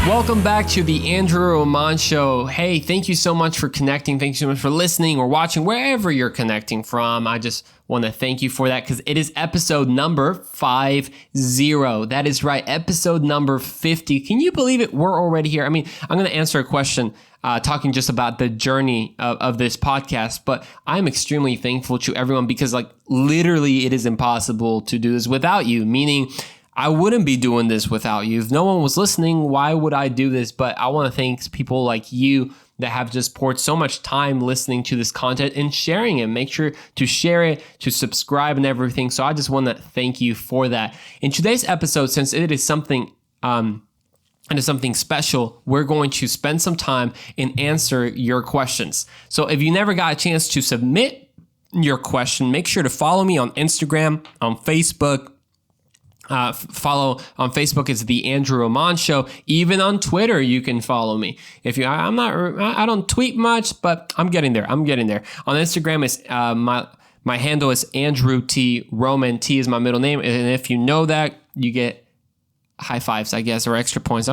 Welcome back to the Andrew Roman Show. Hey, thank you so much for connecting. Thank you so much for listening or watching, wherever you're connecting from. I just want to thank you for that because it is episode number 50. That is right, episode number 50. Can you believe it? We're already here. I mean, I'm going to answer a question talking just about the journey of this podcast, but I'm extremely thankful to everyone because literally it is impossible to do this without you, meaning I wouldn't be doing this without you. If no one was listening, why would I do this? But I want to thank people like you that have just poured so much time listening to this content and sharing it. Make sure to share it, to subscribe and everything. So I just want to thank you for that. In today's episode, since it is something special, we're going to spend some time and answer your questions. So if you never got a chance to submit your question, make sure to follow me on Instagram, on Facebook. Follow on Facebook is the Andrew Roman Show. Even on Twitter, you can follow me. I don't tweet much, but I'm getting there. On Instagram is my handle is Andrew T Roman. T is my middle name, and if you know that, you get high fives, I guess, or extra points.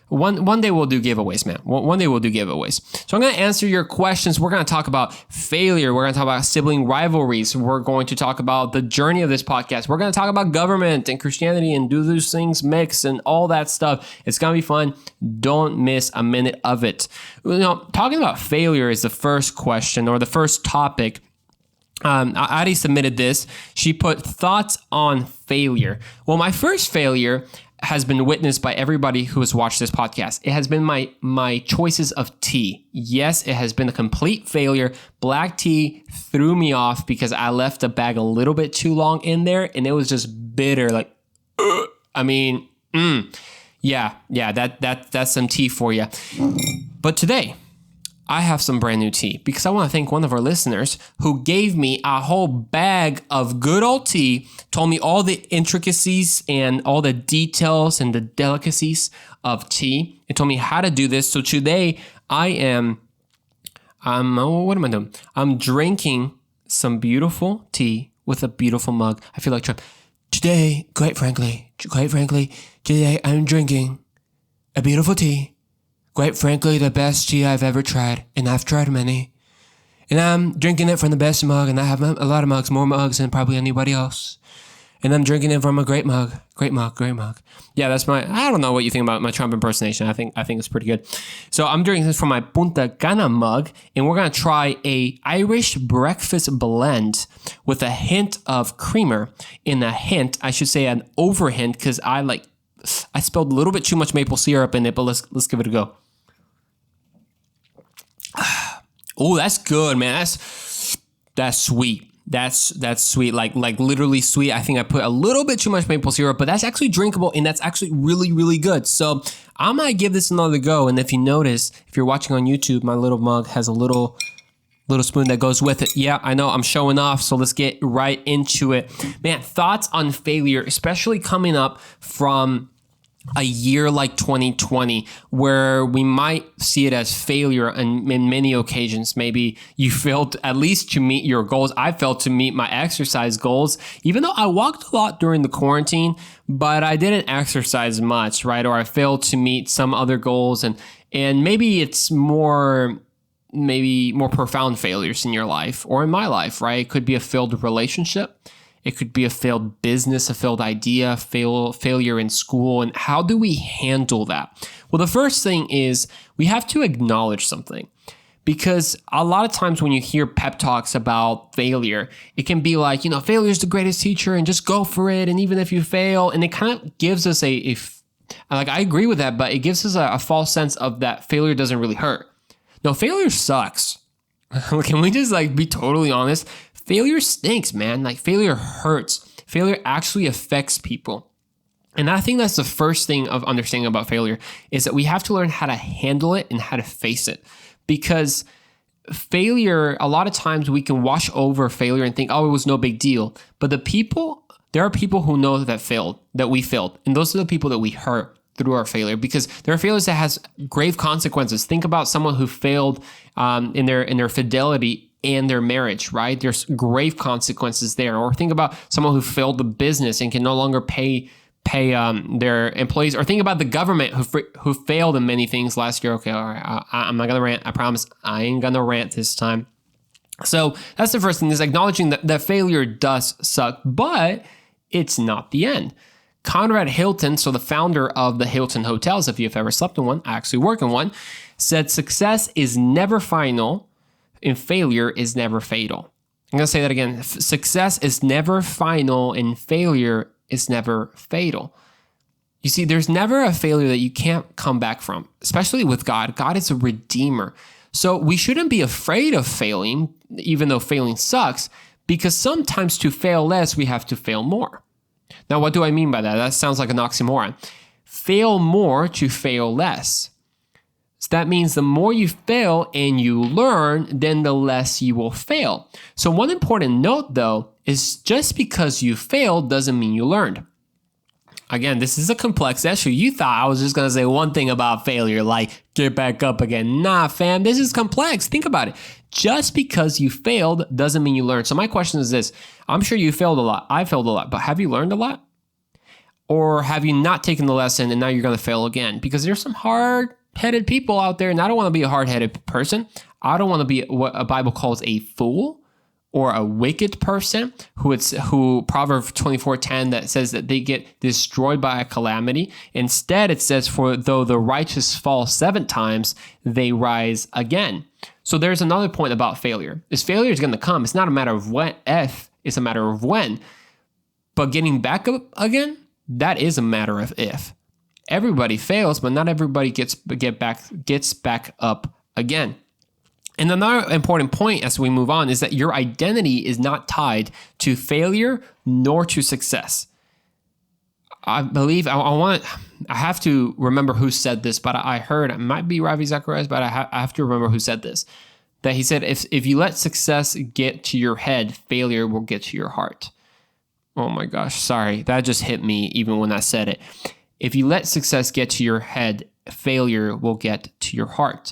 One day we'll do giveaways, man. One day we'll do giveaways. So I'm going to answer your questions. We're going to talk about failure. We're going to talk about sibling rivalries. We're going to talk about the journey of this podcast. We're going to talk about government and Christianity and do those things mix and all that stuff. It's going to be fun. Don't miss a minute of it. Talking about failure is the first question or the first topic. Adi submitted this. She put thoughts on failure. Well, my first failure has been witnessed by everybody who has watched this podcast. It has been my choices of tea. Yes, it has been a complete failure. Black tea threw me off because I left the bag a little bit too long in there and it was just bitter. That's some tea for you. But today, I have some brand new tea because I want to thank one of our listeners who gave me a whole bag of good old tea, told me all the intricacies and all the details and the delicacies of tea, and told me how to do this. So today what am I doing? I'm drinking some beautiful tea with a beautiful mug. I feel like Trump. Today, quite frankly, today I'm drinking a beautiful tea. Quite frankly, the best tea I've ever tried, and I've tried many. And I'm drinking it from the best mug, and I have a lot of mugs, more mugs than probably anybody else. And I'm drinking it from a great mug. Great mug. Yeah, I don't know what you think about my Trump impersonation. I think it's pretty good. So I'm drinking this from my Punta Cana mug, and we're going to try a Irish breakfast blend with a hint of creamer and I should say an over hint, because I spilled a little bit too much maple syrup in it, but let's give it a go. Oh, that's good, man. That's sweet. That's sweet. Like literally sweet. I think I put a little bit too much maple syrup, but that's actually drinkable and that's actually really, really good. So I might give this another go. And if you notice, if you're watching on YouTube, my little mug has a little spoon that goes with it. Yeah, I know I'm showing off. So let's get right into it. Man, thoughts on failure, especially coming up from a year like 2020, where we might see it as failure in many occasions. Maybe you failed at least to meet your goals. I failed to meet my exercise goals, even though I walked a lot during the quarantine, but I didn't exercise much, right? Or I failed to meet some other goals. And maybe it's more profound failures in your life or in my life, right? It could be a failed relationship. It could be a failed business, a failed idea, failure in school. And how do we handle that? Well, the first thing is we have to acknowledge something, because a lot of times when you hear pep talks about failure, it can be like, failure is the greatest teacher and just go for it. And even if you fail, and it kind of gives us I agree with that, but it gives us a false sense of that failure doesn't really hurt. No, failure sucks. Can we just be totally honest? Failure stinks, man. Failure hurts. Failure actually affects people. And I think that's the first thing of understanding about failure, is that we have to learn how to handle it and how to face it. Because failure, a lot of times we can wash over failure and think, oh, it was no big deal. But there are people who know that we failed. And those are the people that we hurt through our failure, because there are failures that has grave consequences. Think about someone who failed in their fidelity and their marriage, right? There's grave consequences there. Or think about someone who failed the business and can no longer pay pay their employees, or think about the government who failed in many things last year. Okay, all right, I'm not gonna rant. I promise I ain't gonna rant this time. So that's the first thing, is acknowledging that failure does suck, but it's not the end. Conrad Hilton, so the founder of the Hilton Hotels, if you've ever slept in one, I actually work in one, said success is never final and failure is never fatal. I'm going to say that again. Success is never final and failure is never fatal. You see, there's never a failure that you can't come back from, especially with God. God is a redeemer. So we shouldn't be afraid of failing, even though failing sucks, because sometimes to fail less, we have to fail more. Now, what do I mean by that? That sounds like an oxymoron. Fail more to fail less. So that means the more you fail and you learn, then the less you will fail. So one important note, though, is just because you failed doesn't mean you learned. Again, this is a complex issue. You thought I was just going to say one thing about failure, like get back up again. Nah, fam, this is complex. Think about it. Just because you failed doesn't mean you learned. So my question is this. I'm sure you failed a lot. I failed a lot, but have you learned a lot? Or have you not taken the lesson and now you're going to fail again? Because there's some hard-headed people out there, and I don't want to be a hard-headed person. I don't want to be what a Bible calls a fool or a wicked person who Proverbs 24:10 that says that they get destroyed by a calamity. Instead, it says, for though the righteous fall 7 times, they rise again. So there's another point about failure. This failure is going to come. It's not a matter of if, it's a matter of when. But getting back up again, that is a matter of if. Everybody fails, but not everybody gets back up again. And another important point as we move on is that your identity is not tied to failure nor to success. I believe I have to remember who said this, but I heard, it might be Ravi Zacharias, but I have to remember who said this. That he said, if you let success get to your head, failure will get to your heart. Oh my gosh, sorry. That just hit me even when I said it. If you let success get to your head, failure will get to your heart.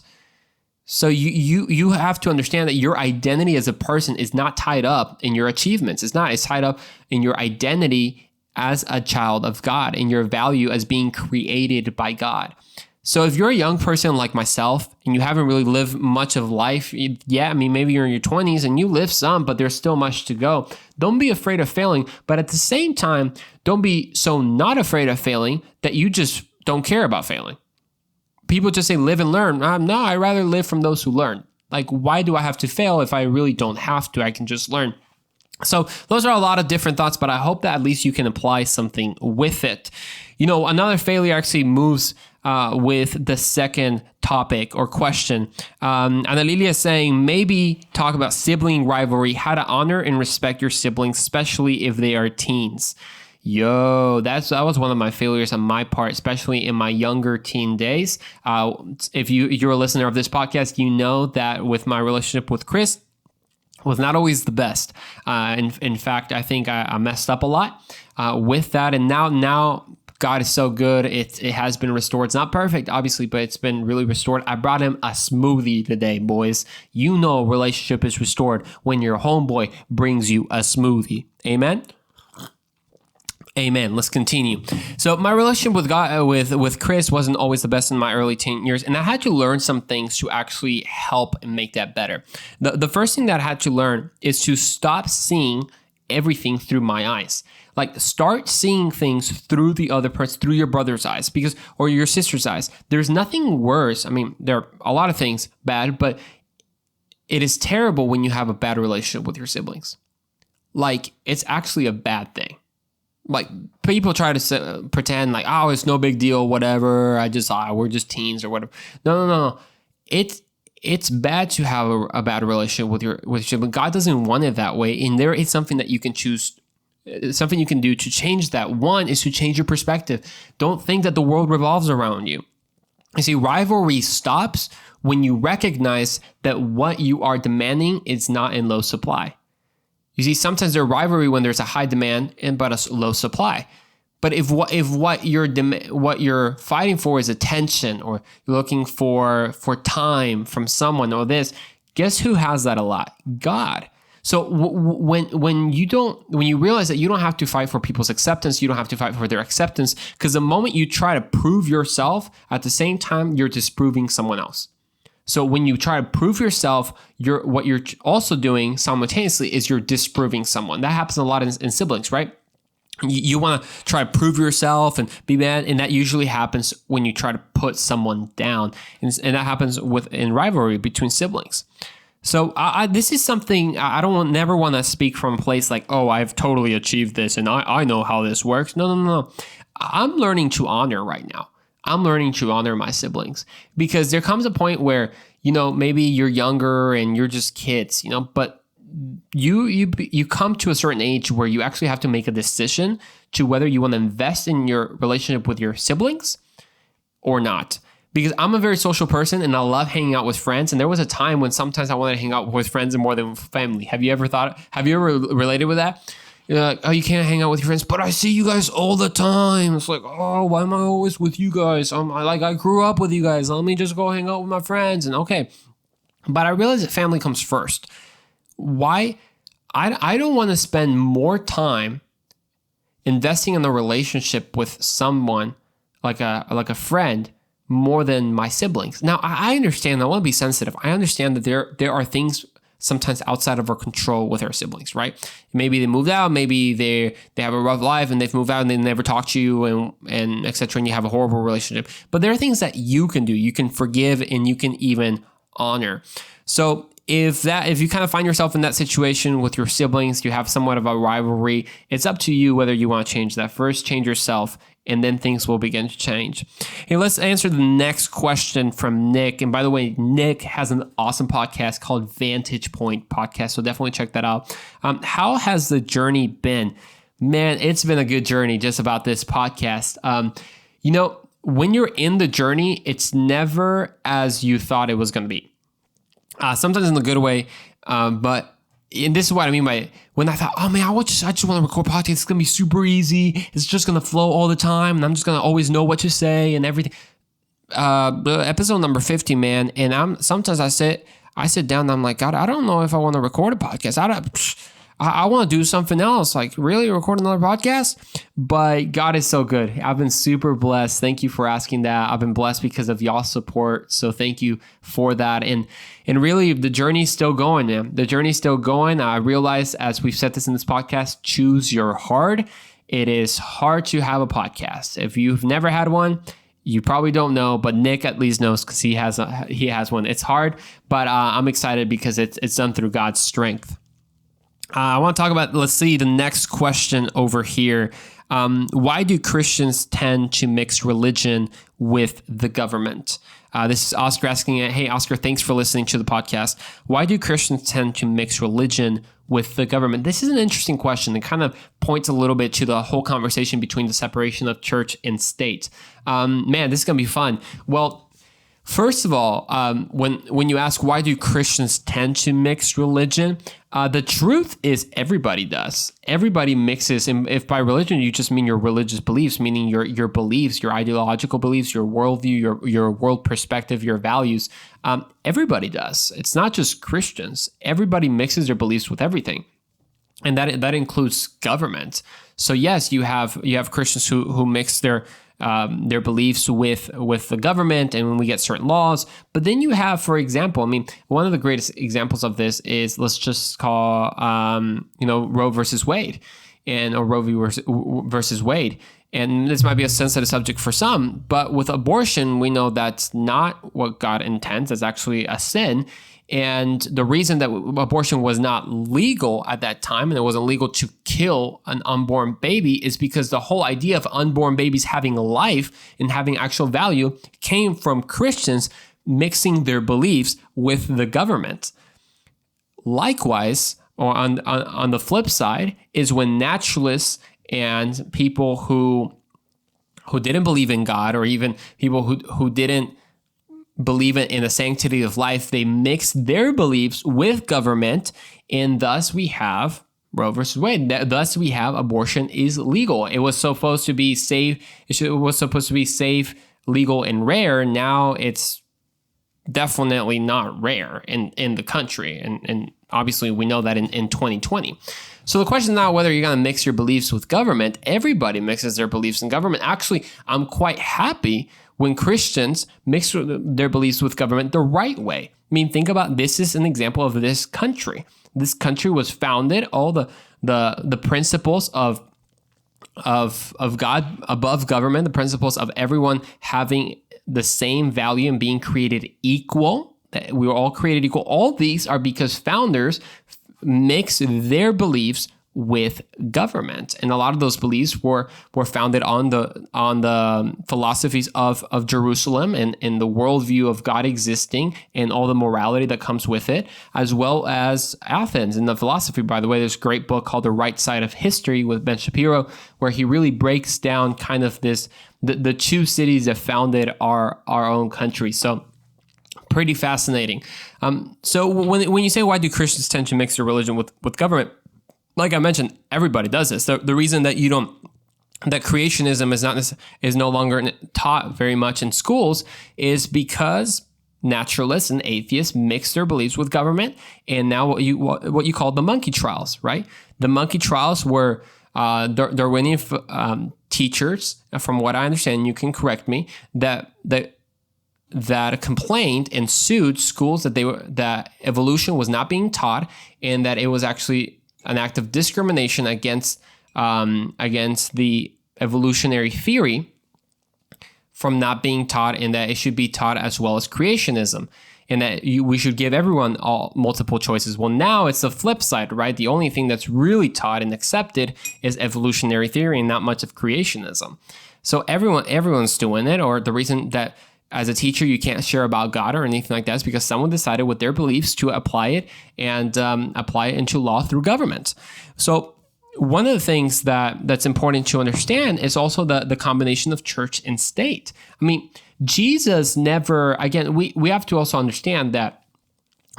So you have to understand that your identity as a person is not tied up in your achievements. It's tied up in your identity as a child of God and your value as being created by God. So if you're a young person like myself and you haven't really lived much of life yet, I mean, maybe you're in your 20s and you live some, but there's still much to go. Don't be afraid of failing. But at the same time, don't be so not afraid of failing that you just don't care about failing. People just say live and learn. No, I'd rather live from those who learn. Like, why do I have to fail if I really don't have to? I can just learn. So those are a lot of different thoughts, but I hope that at least you can apply something with it. You know, another failure actually moves with the second topic or question. Ana Lilia is saying, maybe talk about sibling rivalry, how to honor and respect your siblings, especially if they are teens. Yo, that was one of my failures on my part, especially in my younger teen days. If you're a listener of this podcast, you know that with my relationship with Chris, was not always the best. In fact, I think I messed up a lot with that. And now God is so good. It has been restored. It's not perfect, obviously, but it's been really restored. I brought him a smoothie today, boys. You know a relationship is restored when your homeboy brings you a smoothie. Amen? Amen. Let's continue. So my relationship with God, with Chris, wasn't always the best in my early teen years, and I had to learn some things to actually help and make that better. The first thing that I had to learn is to stop seeing everything through my eyes. Like, start seeing things through the other person, through your brother's eyes, or your sister's eyes. There's nothing worse. I mean, there are a lot of things bad, but it is terrible when you have a bad relationship with your siblings. Like, it's actually a bad thing. Like, people try to pretend like, oh, it's no big deal, whatever. We're just teens or whatever. No. It's bad to have a bad relationship with your sibling. God doesn't want it that way. And there is something that you can choose, something you can do to change that. One is to change your perspective. Don't think that the world revolves around you. You see, rivalry stops when you recognize that what you are demanding is not in low supply. You see, sometimes there's rivalry when there's a high demand but a low supply. But if what you're fighting for is attention, or you're looking for time from someone or this, guess who has that a lot? God. So when you realize that you don't have to fight for people's acceptance, you don't have to fight for their acceptance, because the moment you try to prove yourself, at the same time you're disproving someone else. So when you try to prove yourself, what you're also doing simultaneously is you're disproving someone. That happens a lot in siblings, right? You want to try to prove yourself and be mad, and that usually happens when you try to put someone down, and that happens in rivalry between siblings. So this is something I never want to speak from a place like, oh, I've totally achieved this and I know how this works. No. I'm learning to honor right now. I'm learning to honor my siblings, because there comes a point where, maybe you're younger and you're just kids, but you come to a certain age where you actually have to make a decision to whether you want to invest in your relationship with your siblings or not. Because I'm a very social person and I love hanging out with friends. And there was a time when sometimes I wanted to hang out with friends more than family. Have you ever related with that? You're like, oh, you can't hang out with your friends, but I see you guys all the time. It's like, oh, why am I always with you guys? I grew up with you guys. Let me just go hang out with my friends. And okay. But I realize that family comes first. Why? I don't want to spend more time investing in a relationship with someone like a friend more than my siblings. Now, I understand. I want to be sensitive. I understand that there are things sometimes outside of our control with our siblings, right? Maybe they moved out, maybe they have a rough life and they've moved out and they never talk to you and etc. and you have a horrible relationship. But there are things that you can do. You can forgive and you can even honor. So if you kind of find yourself in that situation with your siblings, you have somewhat of a rivalry, it's up to you whether you want to change that. First, change yourself, and then things will begin to change. Hey, let's answer the next question from Nick. And by the way, Nick has an awesome podcast called Vantage Point Podcast, so definitely check that out. How has the journey been? Man, it's been a good journey just about this podcast. When you're in the journey, it's never as you thought it was going to be. Sometimes in a good way, and this is what I mean by when I thought, oh man, I just want to record podcasts. It's gonna be super easy. It's just gonna flow all the time, and I'm just gonna always know what to say and everything. Episode number 50, man, and sometimes I sit down and I'm like, God, I don't know if I want to record a podcast. I want to do something else, like really record another podcast. But God is so good. I've been super blessed. Thank you for asking that. I've been blessed because of y'all's support. So thank you for that. And really, the journey's still going, man. The journey's still going. I realize, as we've said this in this podcast, choose your hard. It is hard to have a podcast. If you've never had one, you probably don't know, but Nick at least knows because he has one. It's hard, but I'm excited because it's done through God's strength. I want to talk about, let's see, the next question over here. Why do Christians tend to mix religion with the government? This is Oscar asking it. Hey, Oscar, thanks for listening to the podcast. Why do Christians tend to mix religion with the government? This is an interesting question. It kind of points a little bit to the whole conversation between the separation of church and state. Man, this is going to be fun. Well, first of all, when you ask why do Christians tend to mix religion, the truth is everybody does. Everybody mixes, and if by religion you just mean your religious beliefs, meaning your beliefs, your ideological beliefs, your worldview, your world perspective, your values, everybody does. It's not just Christians. Everybody mixes their beliefs with everything, and that includes government. So yes, you have Christians who mix their beliefs with the government, and when we get certain laws. But then you have, for example, one of the greatest examples of this is, let's just call Roe versus Wade, or Roe versus Wade. And this might be a sensitive subject for some, but with abortion, we know that's not what God intends. It's actually a sin. And the reason that abortion was not legal at that time, and it wasn't legal to kill an unborn baby, is because the whole idea of unborn babies having life and having actual value came from Christians mixing their beliefs with the government. Likewise, or on the flip side, is when naturalists and people who didn't believe in God, or even people who didn't believe in the sanctity of life, they mix their beliefs with government, and thus we have Roe versus Wade. Thus we have abortion is legal. It was supposed to be safe. It was supposed to be safe, legal, and rare. Now it's definitely not rare in the country, and obviously we know that in 2020. So the question is not whether you're going to mix your beliefs with government. Everybody mixes their beliefs in government. Actually, I'm quite happy when Christians mix their beliefs with government the right way. I mean, think about this is an example of this country. This country was founded, all the principles of God above government, the principles of everyone having the same value and being created equal. We were all created equal. All these are because founders mix their beliefs with government, and a lot of those beliefs were founded on the philosophies of Jerusalem and the worldview of God existing and all the morality that comes with it, as well as Athens and the philosophy. By the way, there's a great book called The Right Side of History with Ben Shapiro, where he really breaks down kind of this the two cities that founded our own country. So pretty fascinating. So when you say why do Christians tend to mix their religion with government? Like I mentioned, everybody does this. The reason that that creationism is no longer taught very much in schools is because naturalists and atheists mix their beliefs with government, and now what you call the monkey trials, right? The monkey trials were Darwinian teachers, from what I understand, you can correct me, that complained and sued schools that evolution was not being taught, and that it was actually an act of discrimination against the evolutionary theory from not being taught, and that it should be taught as well as creationism, and that we should give everyone all multiple choices. Well, now it's the flip side, right? The only thing that's really taught and accepted is evolutionary theory and not much of creationism. So everyone's doing it, or the reason that as a teacher, you can't share about God or anything like that is because someone decided with their beliefs to apply it and apply it into law through government. So one of the things that's important to understand is also the combination of church and state. I mean, Jesus never, again, we have to also understand that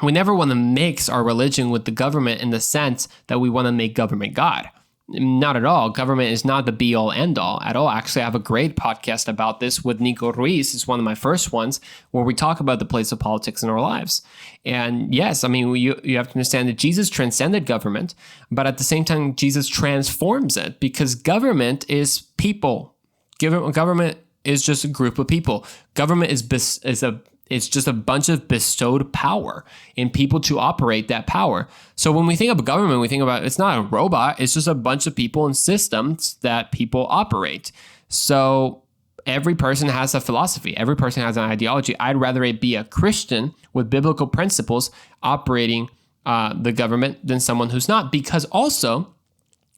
we never want to mix our religion with the government in the sense that we want to make government God. Not at all. Government is not the be-all, end-all at all. Actually, I have a great podcast about this with Nico Ruiz. It's one of my first ones where we talk about the place of politics in our lives. And yes, I mean, you have to understand that Jesus transcended government, but at the same time, Jesus transforms it because government is people. Government is just a group of people. Government it's just a bunch of bestowed power in people to operate that power. So when we think of government, we think about it's not a robot. It's just a bunch of people and systems that people operate. So every person has a philosophy. Every person has an ideology. I'd rather it be a Christian with biblical principles operating the government than someone who's not, because also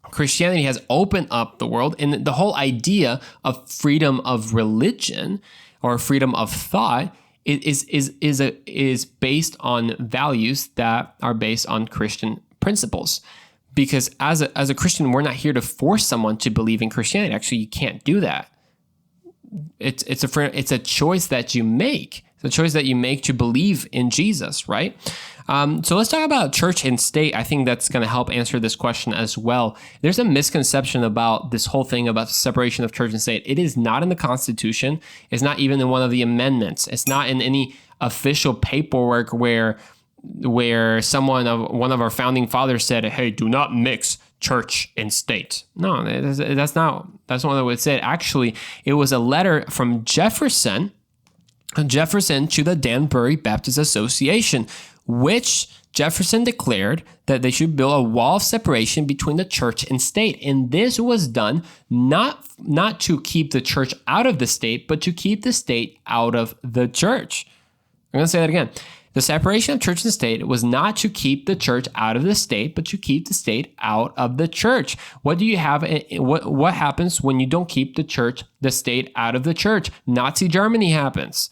Christianity has opened up the world, and the whole idea of freedom of religion or freedom of thought is based on values that are based on Christian principles. Because as a Christian, we're not here to force someone to believe in Christianity. Actually, you can't do that. It's a choice that you make. It's a choice that you make to believe in Jesus, right? So let's talk about church and state. I think that's going to help answer this question as well. There's a misconception about this whole thing about separation of church and state. It is not in the Constitution. It's not even in one of the amendments. It's not in any official paperwork where one of our founding fathers said, "Hey, do not mix church and state." No, that's not what it would say. Actually, it was a letter from Jefferson to the Danbury Baptist Association, which Jefferson declared that they should build a wall of separation between the church and state. And this was done not to keep the church out of the state, but to keep the state out of the church. I'm going to say that again. The separation of church and state was not to keep the church out of the state, but to keep the state out of the church. What do you have? What happens when you don't keep the state out of the church? Nazi Germany happens.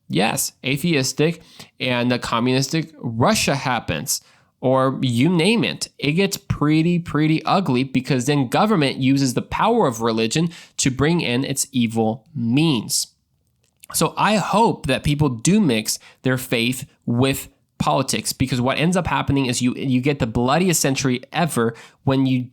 Yes, atheistic and the communistic Russia happens, or you name it. It gets pretty ugly because then government uses the power of religion to bring in its evil means. So I hope that people do mix their faith with politics, because what ends up happening is you get the bloodiest century ever when you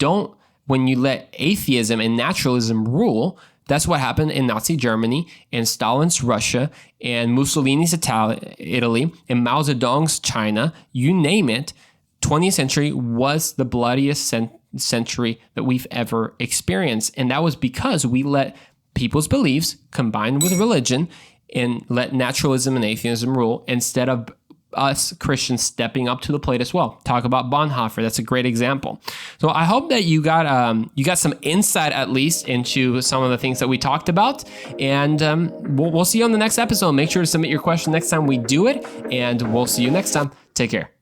let atheism and naturalism rule. That's what happened in Nazi Germany, in Stalin's Russia, and Mussolini's Italy, and Mao Zedong's China, you name it. 20th century was the bloodiest century that we've ever experienced. And that was because we let people's beliefs combine with religion and let naturalism and atheism rule instead of us Christians stepping up to the plate as well. Talk about Bonhoeffer. That's a great example. So I hope that you got some insight at least into some of the things that we talked about. And we'll see you on the next episode. Make sure to submit your question next time we do it. And we'll see you next time. Take care.